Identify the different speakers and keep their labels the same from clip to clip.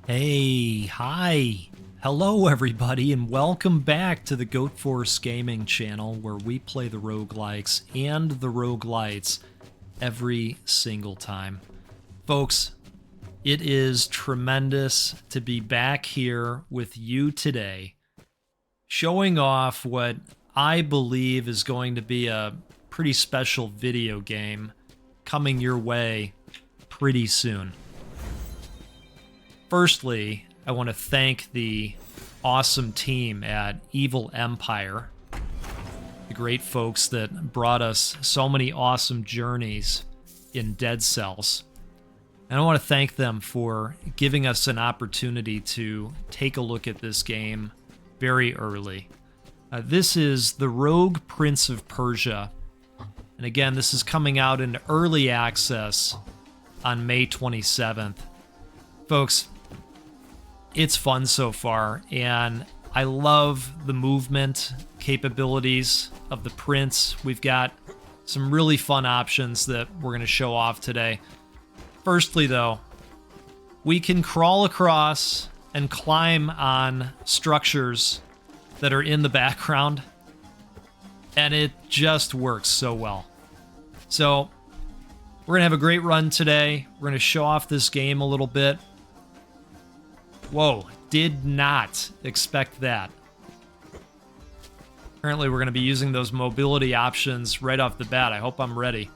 Speaker 1: Hey, hi. Hello, everybody, and welcome back to the Goat Force Gaming channel where we play the roguelikes and the roguelites every single time. Folks, it is tremendous to be back here with you today, showing off what I believe is going to be a pretty special video game coming your way pretty soon. Firstly, I want to thank the awesome team at Evil Empire, the great folks that brought us so many awesome journeys in Dead Cells. And I want to thank them for giving us an opportunity to take a look at this game very early. This is the Rogue Prince of Persia. And again, this is coming out in early access on May 27th. Folks, it's fun so far, and I love the movement capabilities of the Prince. We've got some really fun options that we're going to show off today. Firstly, though, we can crawl across and climb on structures that are in the background, and it just works so well. So, we're going to have a great run today. We're going to show off this game a little bit. Whoa, did not expect that. Apparently we're going to be using those mobility options right off the bat. I hope I'm ready.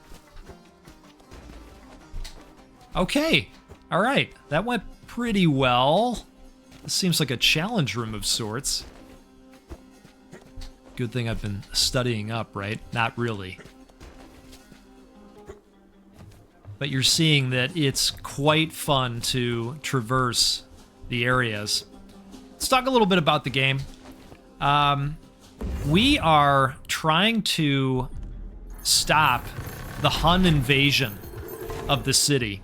Speaker 1: Okay, all right, that went pretty well. This seems like a challenge room of sorts. Good thing I've been studying up, right? Not really. But you're seeing that it's quite fun to traverse the areas. Let's talk a little bit about the game. We are trying to stop the Hun invasion of the city.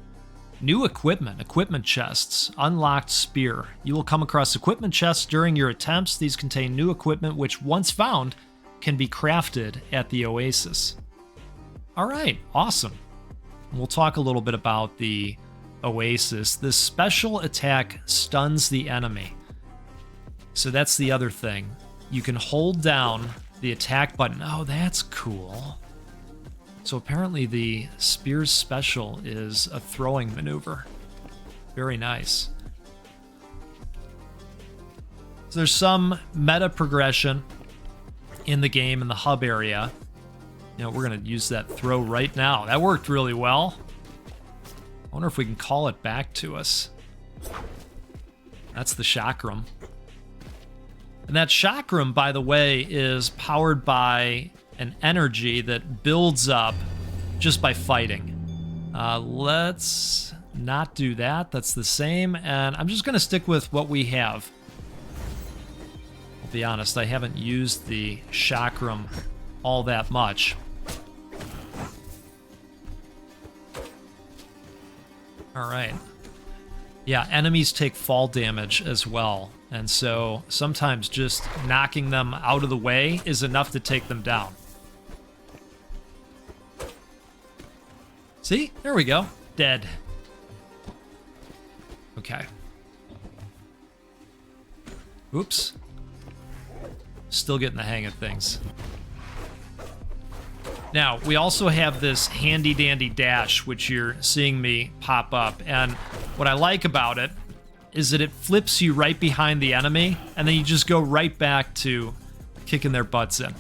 Speaker 1: New equipment chests, unlocked spear. You will come across equipment chests during your attempts. These contain new equipment which, once found, can be crafted at the Oasis. All right, awesome. We'll talk a little bit about the Oasis. This special attack stuns the enemy. So that's the other thing. You can hold down the attack button. Oh, that's cool. So apparently the spear's special is a throwing maneuver. Very nice. So there's some meta progression in the game in the hub area. You know, we're going to use that throw right now. That worked really well. I wonder if we can call it back to us. That's the chakram. And that chakram, by the way, is powered by an energy that builds up just by fighting. Let's not do that. That's the same. And I'm just going to stick with what we have. I'll be honest, I haven't used the chakram all that much. All right. Yeah, enemies take fall damage as well. And so sometimes just knocking them out of the way is enough to take them down. See? There we go. Dead. Okay. Oops. Still getting the hang of things. Now, we also have this handy-dandy dash, which you're seeing me pop up. And what I like about it is that it flips you right behind the enemy, and then you just go right back to kicking their butts in. And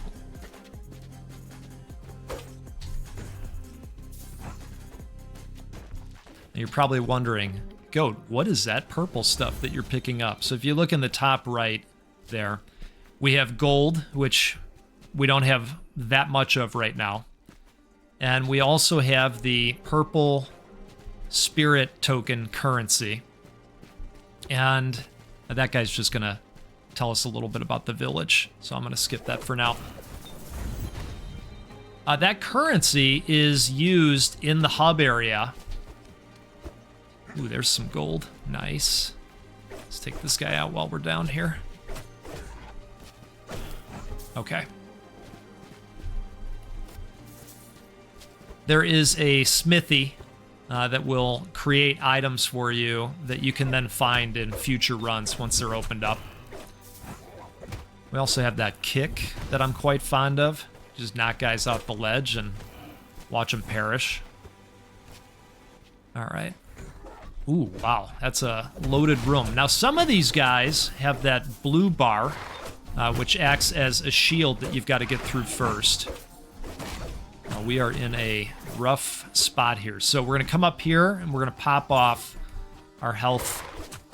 Speaker 1: you're probably wondering, Goat, what is that purple stuff that you're picking up? So if you look in the top right there, we have gold, which we don't have that much of right now. And we also have the purple spirit token currency. And that guy's just going to tell us a little bit about the village. So I'm going to skip that for now. That currency is used in the hub area. Ooh, there's some gold. Nice. Let's take this guy out while we're down here. Okay. There is a smithy that will create items for you that you can then find in future runs once they're opened up. We also have that kick that I'm quite fond of. Just knock guys off the ledge and watch them perish. All right. Ooh, wow, that's a loaded room. Now, some of these guys have that blue bar, which acts as a shield that you've got to get through first. Now, we are in a rough spot here. So we're going to come up here, and we're going to pop off our health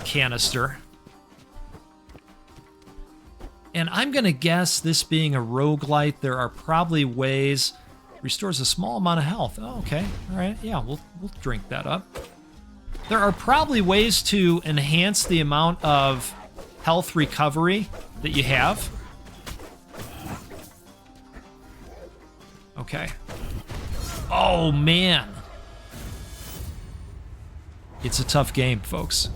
Speaker 1: canister. And I'm going to guess, this being a roguelite, there are probably ways... Restores a small amount of health. Oh, okay. All right. Yeah, we'll drink that up. There are probably ways to enhance the amount of health recovery that you have. Okay. Oh, man. It's a tough game, folks.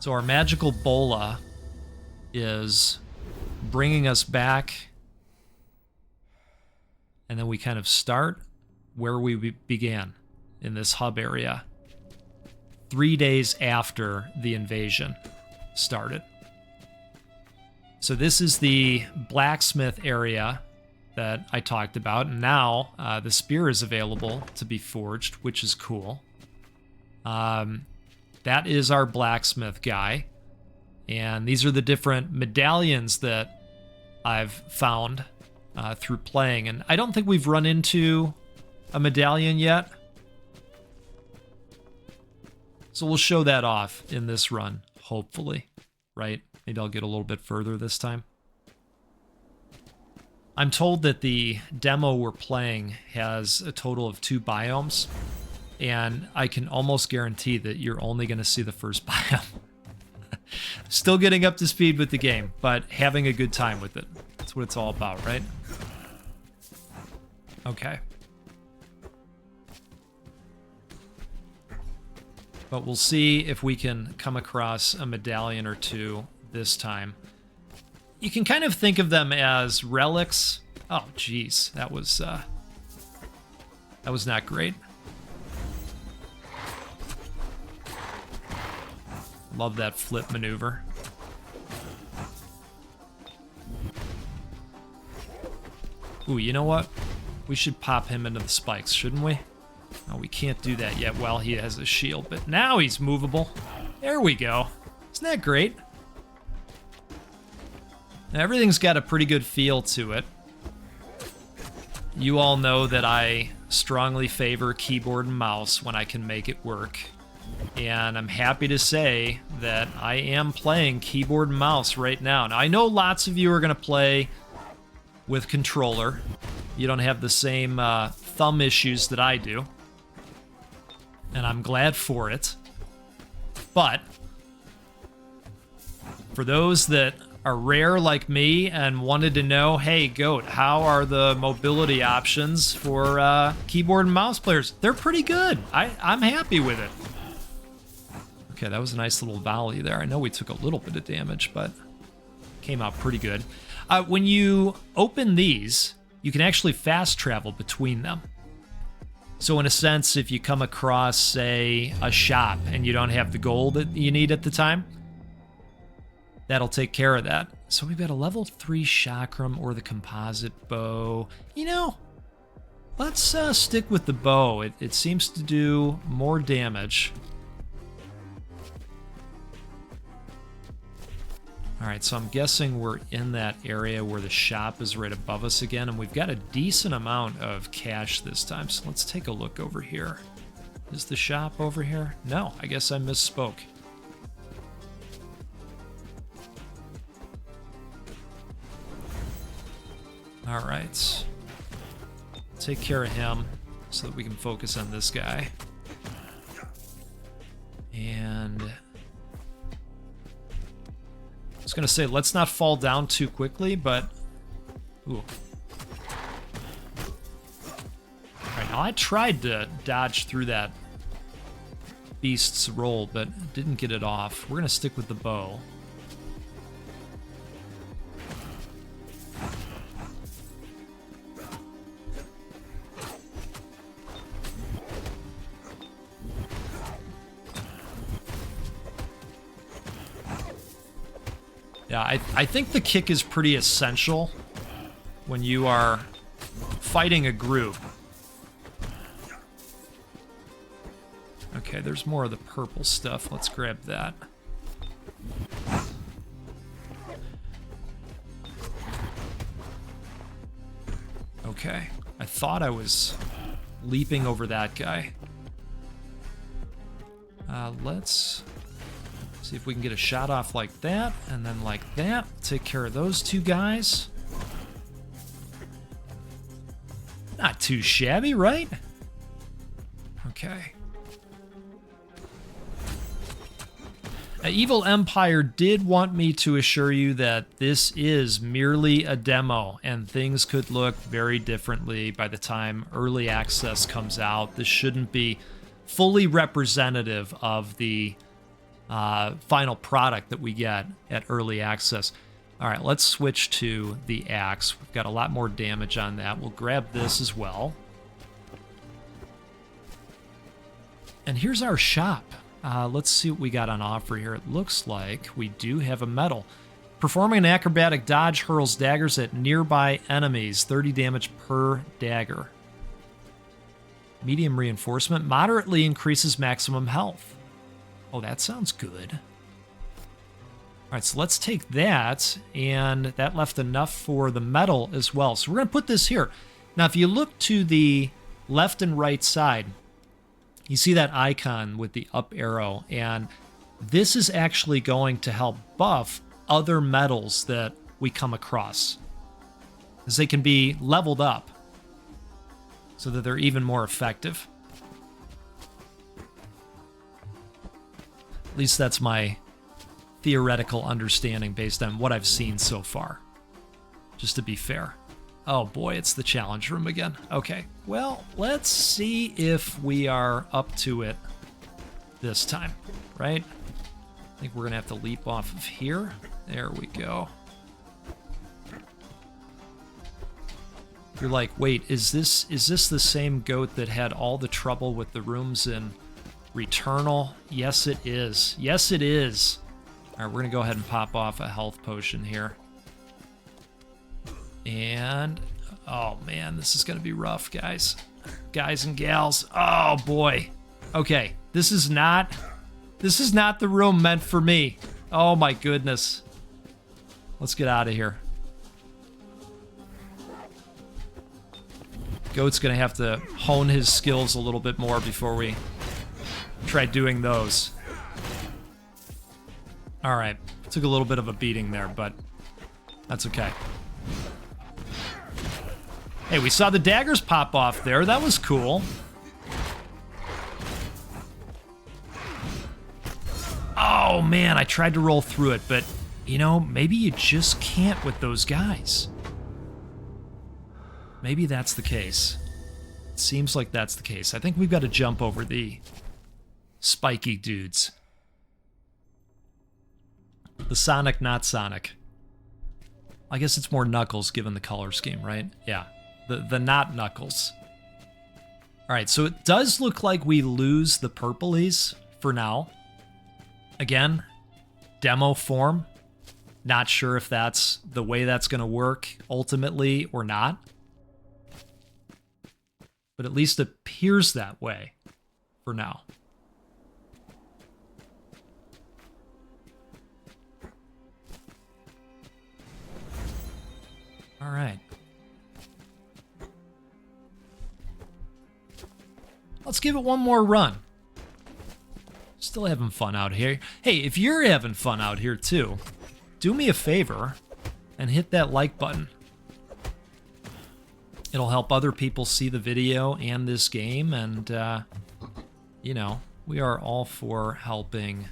Speaker 1: So our magical bola is bringing us back, and then we kind of start where we began, in this hub area, 3 days after the invasion started. So this is the blacksmith area that I talked about, and now the spear is available to be forged, which is cool. That is our blacksmith guy, and these are the different medallions that I've found through playing, and I don't think we've run into a medallion yet. So we'll show that off in this run, hopefully, right? Maybe I'll get a little bit further this time. I'm told that the demo we're playing has a total of 2 biomes, and I can almost guarantee that you're only going to see the first biome. Still getting up to speed with the game, but having a good time with it. That's what it's all about, right? Okay. But we'll see if we can come across a medallion or two this time. You can kind of think of them as relics. Oh, geez, that was not great. Love that flip maneuver. Ooh, you know what? We should pop him into the spikes, shouldn't we? No, we can't do that yet while he has a shield, but now he's movable. There we go. Isn't that great? Now, everything's got a pretty good feel to it. You all know that I strongly favor keyboard and mouse when I can make it work. And I'm happy to say that I am playing keyboard and mouse right now. Now, I know lots of you are going to play with controller. You don't have the same thumb issues that I do. And I'm glad for it. But for those that are rare like me and wanted to know, hey, Goat, how are the mobility options for keyboard and mouse players? They're pretty good. I'm happy with it. Okay, that was a nice little volley there. I know we took a little bit of damage, but came out pretty good. When you open these, you can actually fast travel between them. So in a sense, if you come across, say, a shop and you don't have the gold that you need at the time, that'll take care of that. So we've got a level 3 chakram or the composite bow. You know, let's stick with the bow. It seems to do more damage. All right, so I'm guessing we're in that area where the shop is right above us again, and we've got a decent amount of cash this time, so let's take a look over here. Is the shop over here? No, I guess I misspoke. All right. Take care of him so that we can focus on this guy. And I was going to say, let's not fall down too quickly, but... Ooh. All right, now I tried to dodge through that beast's roll, but didn't get it off. We're going to stick with the bow. Yeah, I think the kick is pretty essential when you are fighting a group. Okay, there's more of the purple stuff. Let's grab that. Okay, I thought I was leaping over that guy. Let's see if we can get a shot off like that, and then like that. Take care of those two guys. Not too shabby, right? Okay. Evil Empire did want me to assure you that this is merely a demo, and things could look very differently by the time early access comes out. This shouldn't be fully representative of the final product that we get at early access. All right, let's switch to the axe. We've got a lot more damage on that. We'll grab this as well. And here's our shop. Let's see what we got on offer here. It looks like we do have a medal. Performing an acrobatic dodge hurls daggers at nearby enemies. 30 damage per dagger. Medium reinforcement moderately increases maximum health. Oh, that sounds good. All right, so let's take that, and that left enough for the medal as well. So we're going to put this here. Now, if you look to the left and right side, you see that icon with the up arrow, and this is actually going to help buff other medals that we come across, as they can be leveled up so that they're even more effective. At least that's my theoretical understanding based on what I've seen so far, just to be fair. Oh boy, it's the challenge room again. Okay, well, let's see if we are up to it this time, right? I think we're gonna have to leap off of here. There we go. You're like, wait, is this the same goat that had all the trouble with the rooms in Returnal? Yes, it is. Yes, it is. All right, we're gonna go ahead and pop off a health potion here. And, oh man, this is gonna be rough, guys. Guys and gals, oh boy. Okay, this is not the room meant for me. Oh my goodness. Let's get out of here. Goat's gonna have to hone his skills a little bit more before we try doing those. All right, took a little bit of a beating there, but that's okay. Hey, we saw the daggers pop off there. That was cool. Oh man, I tried to roll through it, but you know, maybe you just can't with those guys. Maybe that's the case. It seems like that's the case. I think we've got to jump over the spiky dudes. The Sonic, not Sonic. I guess it's more Knuckles given the color scheme, right? Yeah, the not Knuckles. All right, so it does look like we lose the purplies for now. Again, demo form. Not sure if that's the way that's going to work ultimately or not. But at least it appears that way for now. All right. Let's give it one more run. Still having fun out here. Hey, if you're having fun out here too, do me a favor and hit that like button. It'll help other people see the video and this game, and, you know, we are all for helping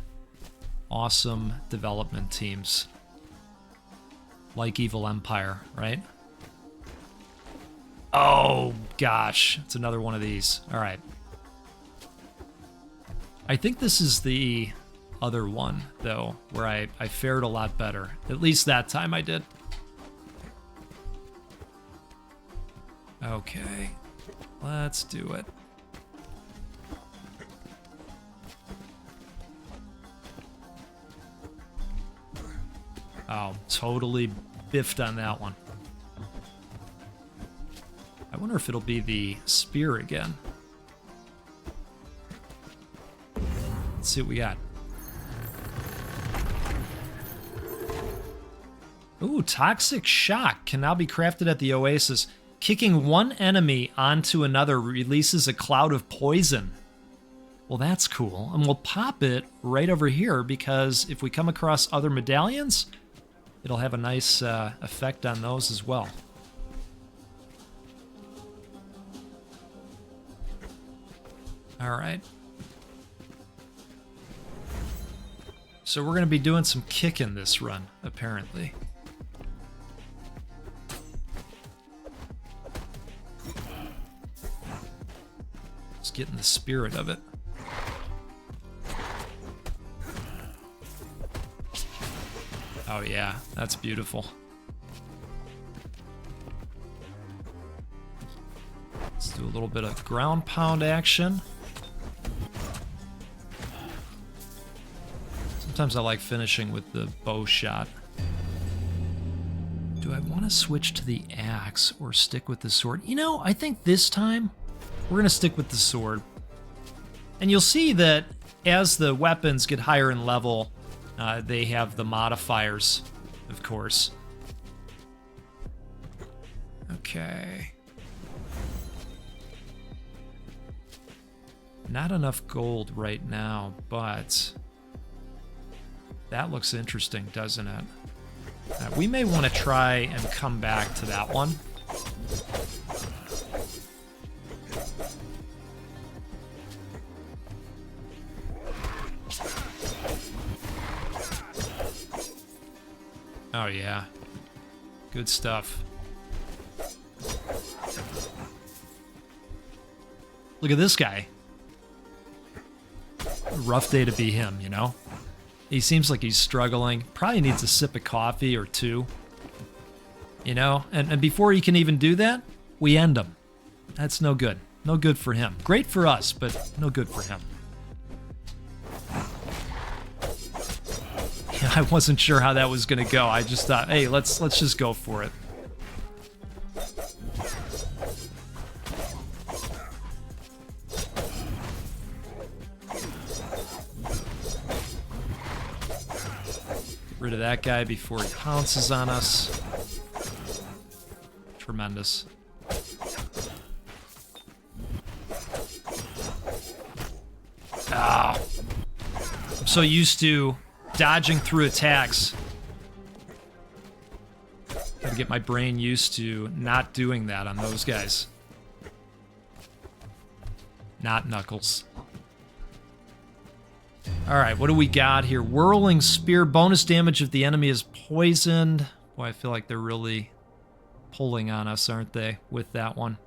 Speaker 1: awesome development teams like Evil Empire, right? Oh, gosh. It's another one of these. All right. I think this is the other one, though, where I fared a lot better. At least that time I did. Okay. Let's do it. Oh, totally biffed on that one. I wonder if it'll be the spear again. Let's see what we got. Ooh, Toxic Shock can now be crafted at the Oasis. Kicking one enemy onto another releases a cloud of poison. Well, that's cool. And we'll pop it right over here because if we come across other medallions, it'll have a nice effect on those as well. All right. So we're going to be doing some kicking this run, apparently. Just getting the spirit of it. Oh yeah, that's beautiful. Let's do a little bit of ground pound action. Sometimes I like finishing with the bow shot. Do I want to switch to the axe or stick with the sword? You know, I think this time we're going to stick with the sword. And you'll see that as the weapons get higher in level, they have the modifiers, of course. Okay. Not enough gold right now, but that looks interesting, doesn't it? We may want to try and come back to that one. Oh yeah, good stuff. Look at this guy. Rough day to be him, you know? He seems like he's struggling. Probably needs a sip of coffee or two. You know? And before he can even do that, we end him. That's no good. No good for him. Great for us, but no good for him. Yeah, I wasn't sure how that was going to go. I just thought, hey, let's just go for it. Rid of that guy before he pounces on us. Tremendous. Ah. I'm so used to dodging through attacks. Gotta get my brain used to not doing that on those guys. Not Knuckles. Alright, what do we got here? Whirling Spear. Bonus damage if the enemy is poisoned. Boy, I feel like they're really pulling on us, aren't they, with that one?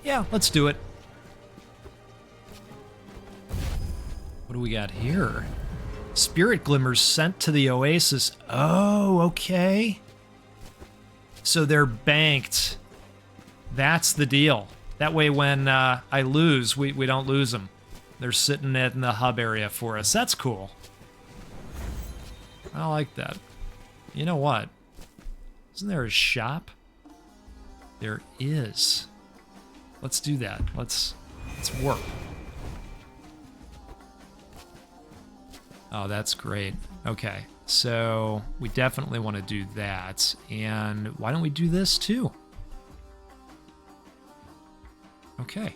Speaker 1: Yeah, let's do it. What do we got here? Spirit Glimmers sent to the Oasis. Oh, okay. So they're banked. That's the deal. That way when I lose, we don't lose them. They're sitting in the hub area for us. That's cool. I like that. You know what? Isn't there a shop? There is. Let's do that. Let's work. Oh, that's great. Okay, so we definitely want to do that. And why don't we do this too? Okay.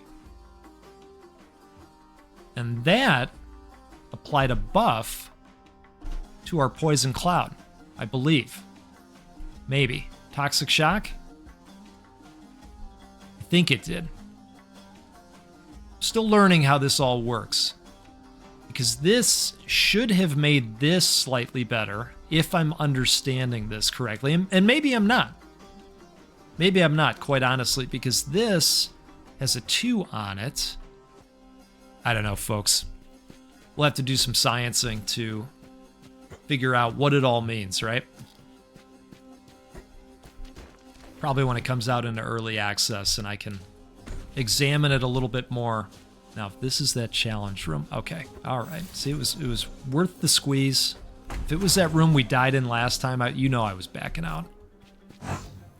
Speaker 1: And that applied a buff to our Poison Cloud, I believe. Maybe. Toxic Shock? I think it did. Still learning how this all works. Because this should have made this slightly better, if I'm understanding this correctly. And maybe I'm not. Maybe I'm not, quite honestly, because this has a 2 on it. I don't know, folks. We'll have to do some sciencing to figure out what it all means, right? Probably when it comes out into early access and I can examine it a little bit more. Now, if this is that challenge room, okay, all right. See, it was worth the squeeze If it was that room we died in last time, you know I was backing out.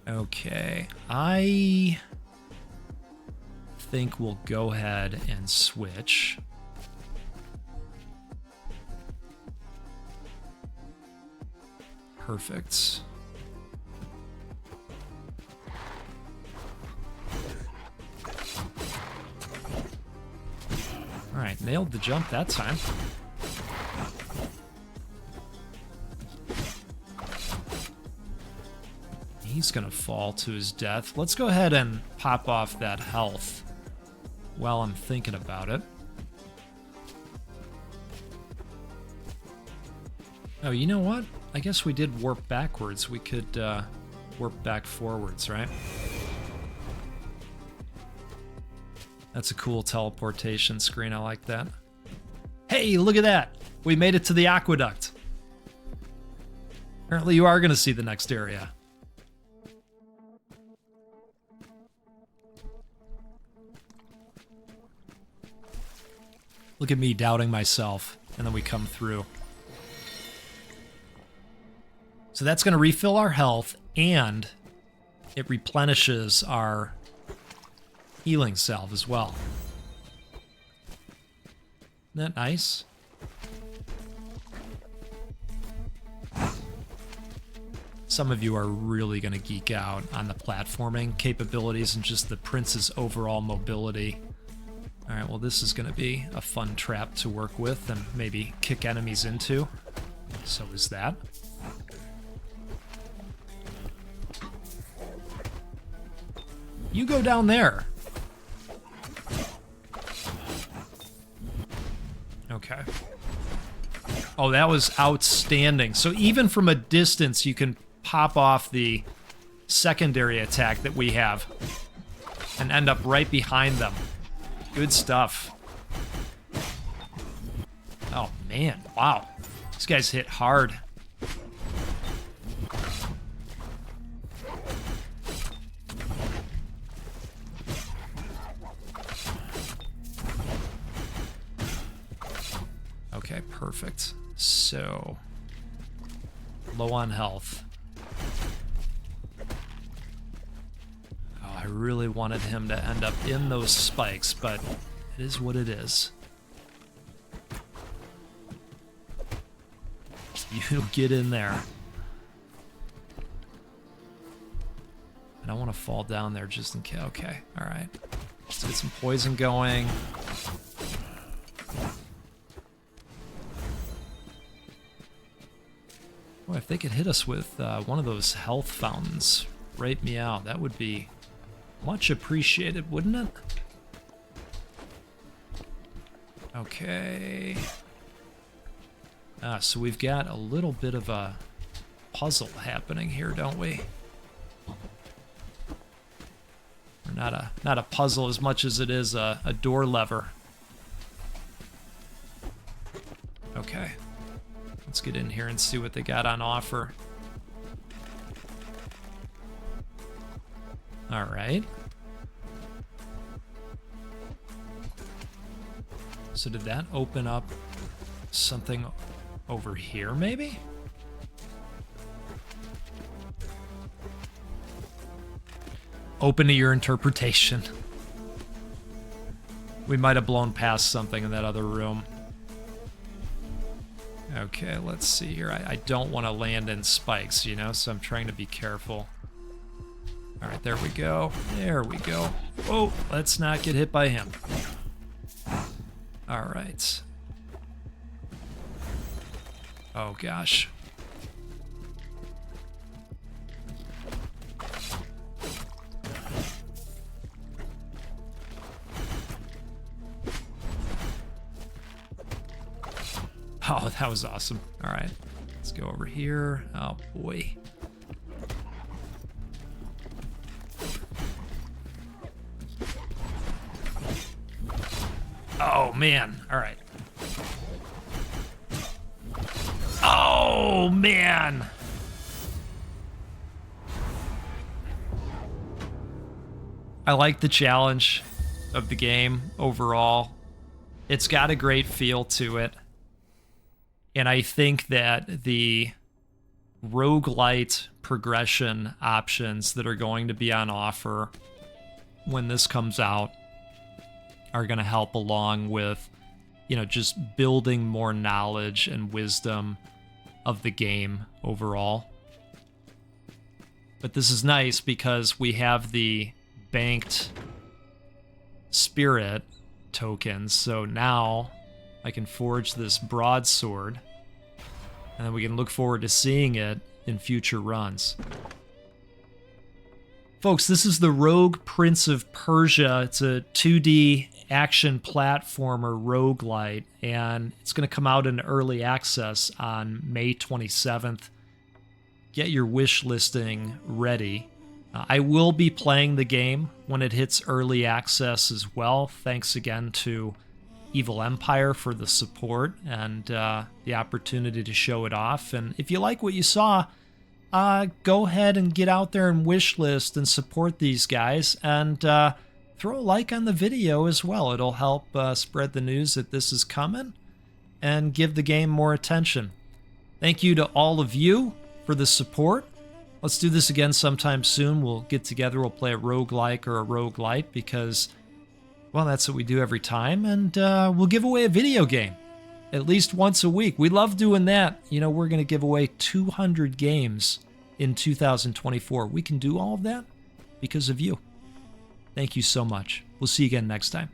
Speaker 1: Okay, I think we'll go ahead and switch. Perfect. All right, nailed the jump that time. He's gonna fall to his death. Let's go ahead and pop off that health while I'm thinking about it. Oh, you know what? I guess we did warp backwards. We could warp back forwards, right? That's a cool teleportation screen. I like that. Hey, look at that. We made it to the aqueduct. Apparently you are going to see the next area. Look at me doubting myself, and then we come through. So that's going to refill our health, and it replenishes our healing salve as well. Isn't that nice? Some of you are really going to geek out on the platforming capabilities and just the Prince's overall mobility. All right, well, this is going to be a fun trap to work with and maybe kick enemies into. So is that. You go down there. Okay. Oh, that was outstanding. So even from a distance, you can pop off the secondary attack that we have and end up right behind them. Good stuff. Oh, man. Wow. These guys hit hard. Okay, perfect. So, low on health. Oh, I really wanted him to end up in those spikes, but it is what it is. You get in there. I don't want to fall down there just in case. Okay, alright. Let's get some poison going. Boy, if they could hit us with one of those health fountains, rape me out, that would be much appreciated, wouldn't it? Okay. So we've got a little bit of a puzzle happening here, don't we? Or not a puzzle as much as it is a door lever. Okay. Let's get in here and see what they got on offer. All right. So did that open up something over here, maybe? Open to your interpretation. We might have blown past something in that other room. Okay, let's see here. I don't want to land in spikes, you know, so I'm trying to be careful. All right, there we go. There we go. Oh, let's not get hit by him. All right. Oh, gosh. Oh, that was awesome. All right, let's go over here. Oh, boy. Oh, man. All right. Oh, man. I like the challenge of the game overall. It's got a great feel to it. And I think that the roguelite progression options that are going to be on offer when this comes out are going to help along with, just building more knowledge and wisdom of the game overall. But this is nice because we have the banked spirit tokens, so now I can forge this broadsword, and then we can look forward to seeing it in future runs. Folks, this is the Rogue Prince of Persia. It's a 2D action platformer roguelite, and it's going to come out in early access on May 27th. Get your wish listing ready. I will be playing the game when it hits early access as well. Thanks again to Evil Empire for the support and the opportunity to show it off. And if you like what you saw, go ahead and get out there and wish list and support these guys, and throw a like on the video as well. It'll help spread the news that this is coming and give the game more attention. Thank you to all of you for the support. Let's do this again sometime soon. We'll get together, we'll play a roguelike or a roguelite because, well, that's what we do every time, and we'll give away a video game at least once a week. We love doing that. We're going to give away 200 games in 2024. We can do all of that because of you. Thank you so much. We'll see you again next time.